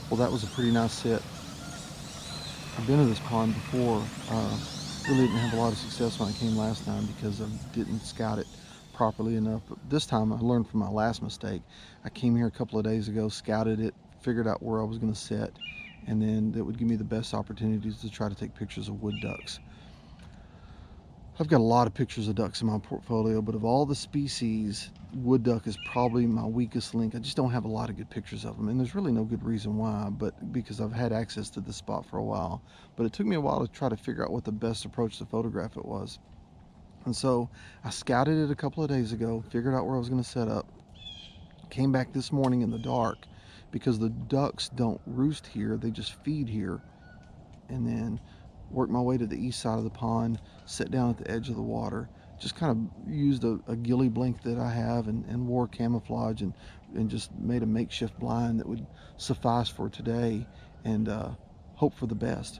Well, that was a pretty nice set. I've been to this pond before. Really didn't have a lot of success when I came last time because I didn't scout it properly enough. But this time I learned from my last mistake. I came here a couple of days ago, scouted it, figured out where I was going to set, and then that would give me the best opportunities to try to take pictures of wood ducks. I've got a lot of pictures of ducks in my portfolio, but of all the species, wood duck is probably my weakest link. I just don't have a lot of good pictures of them, and there's really no good reason why, but because I've had access to this spot for a while. But it took me a while to try to figure out what the best approach to photograph it was. And so I scouted it a couple of days ago, figured out where I was going to set up, came back this morning in the dark because the ducks don't roost here, they just feed here, and then worked my way to the east side of the pond, sat down at the edge of the water, just kind of used a ghillie blanket that I have and wore camouflage and just made a makeshift blind that would suffice for today and hope for the best.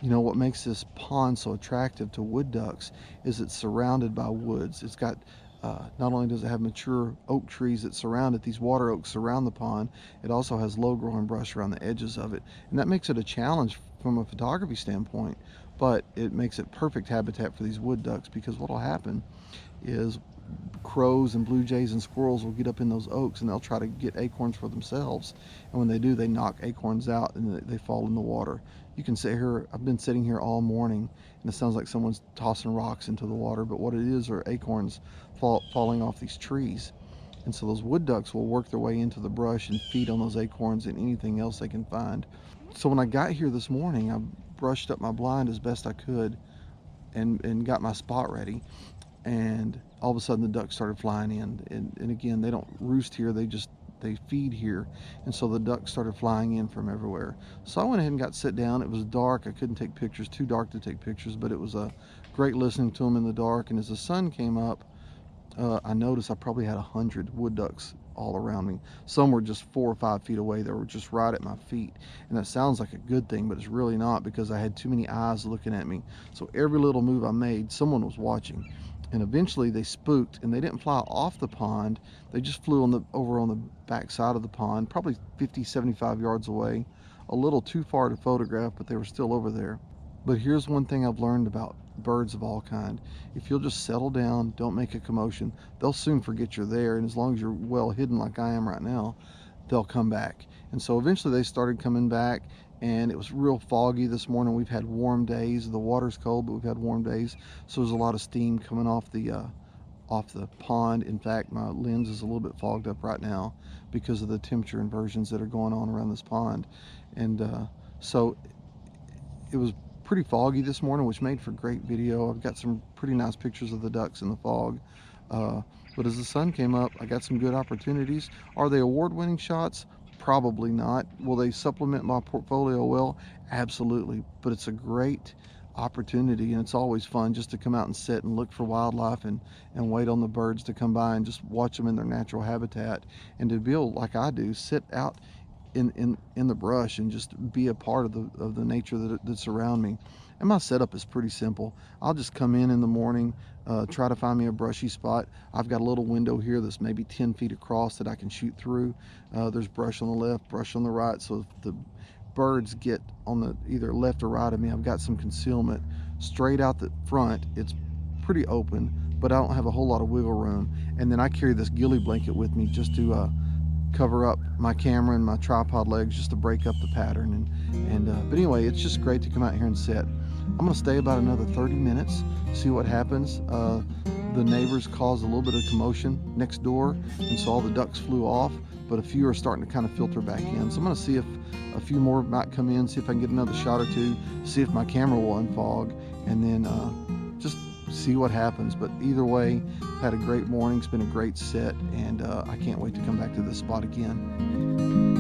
You know, what makes this pond so attractive to wood ducks is it's surrounded by woods. It's got not only does it have mature oak trees that surround it, these water oaks surround the pond, it also has low-growing brush around the edges of it. And that makes it a challenge from a photography standpoint, but it makes it perfect habitat for these wood ducks because what will happen is crows and blue jays and squirrels will get up in those oaks and they'll try to get acorns for themselves. And when they do, they knock acorns out and they fall in the water. You can sit here, I've been sitting here all morning and it sounds like someone's tossing rocks into the water, but what it is are acorns falling off these trees. And so those wood ducks will work their way into the brush and feed on those acorns and anything else they can find. So when I got here this morning, I brushed up my blind as best I could and got my spot ready. And all of a sudden the ducks started flying in. And again, they don't roost here, they feed here. And so the ducks started flying in from everywhere. So I went ahead and got sit down. It was dark. I couldn't take pictures, too dark to take pictures, but it was great listening to them in the dark. And as the sun came up, I noticed I probably had 100 wood ducks all around me. Some were just 4 or 5 feet away. They were just right at my feet. And that sounds like a good thing, but it's really not because I had too many eyes looking at me. So every little move I made, someone was watching. And eventually they spooked and they didn't fly off the pond. They just flew over on the back side of the pond, probably 50, 75 yards away. A little too far to photograph, but they were still over there. But here's one thing I've learned about birds of all kind. If you'll just settle down, don't make a commotion, they'll soon forget you're there. And as long as you're well hidden like I am right now, they'll come back. And so eventually they started coming back, and it was real foggy this morning. We've had warm days. The water's cold, but we've had warm days. So there's a lot of steam coming off the pond. In fact, my lens is a little bit fogged up right now because of the temperature inversions that are going on around this pond. And so it was pretty foggy this morning, which made for great video. I've got some pretty nice pictures of the ducks in the fog. But as the sun came up, I got some good opportunities. Are they award-winning shots? Probably not. Will they supplement my portfolio well? Absolutely. But it's a great opportunity, and it's always fun just to come out and sit and look for wildlife and wait on the birds to come by and just watch them in their natural habitat, and to be able, like I do, sit out in the brush and just be a part of the nature that's around me. And my setup is pretty simple. I'll just come in the morning, try to find me a brushy spot. I've got a little window here that's maybe 10 feet across that I can shoot through. There's brush on the left, brush on the right, so if the birds get on the either left or right of me, I've got some concealment. Straight out the front, it's pretty open, but I don't have a whole lot of wiggle room. And then I carry this ghillie blanket with me just to cover up my camera and my tripod legs, just to break up the pattern. But anyway, it's just great to come out here and sit. I'm gonna stay about another 30 minutes, see what happens. The neighbors caused a little bit of commotion next door, and so all the ducks flew off, but a few are starting to kind of filter back in. So I'm gonna see if a few more might come in, see if I can get another shot or two, see if my camera will unfog, and then just see what happens. But either way, had a great morning. It's been a great set, and I can't wait to come back to this spot again.